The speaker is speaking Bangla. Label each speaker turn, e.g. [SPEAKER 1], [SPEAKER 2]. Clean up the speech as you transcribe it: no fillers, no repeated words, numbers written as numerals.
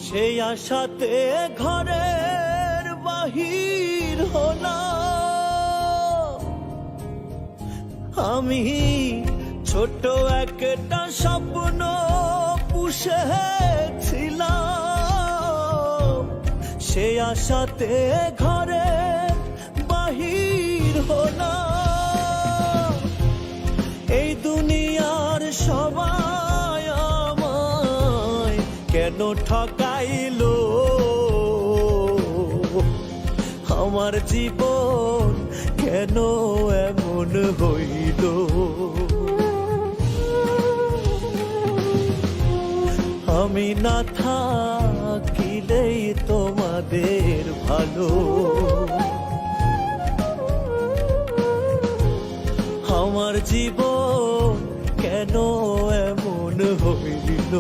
[SPEAKER 1] সেই আশাতে ঘরের বাহির হলাম আমি, ছোট একটা স্বপ্ন পুষেছিলাম। সেই আশাতে ঘরের বাহির হলাম, এই দুনিয়ার সবাই আমায় কেন ঠকাইলো। আমার জীবন কেন এমন হইল। আমি না থাকিলেই তোমাদের ভালো, আমার জীবন কেন এমন হইল।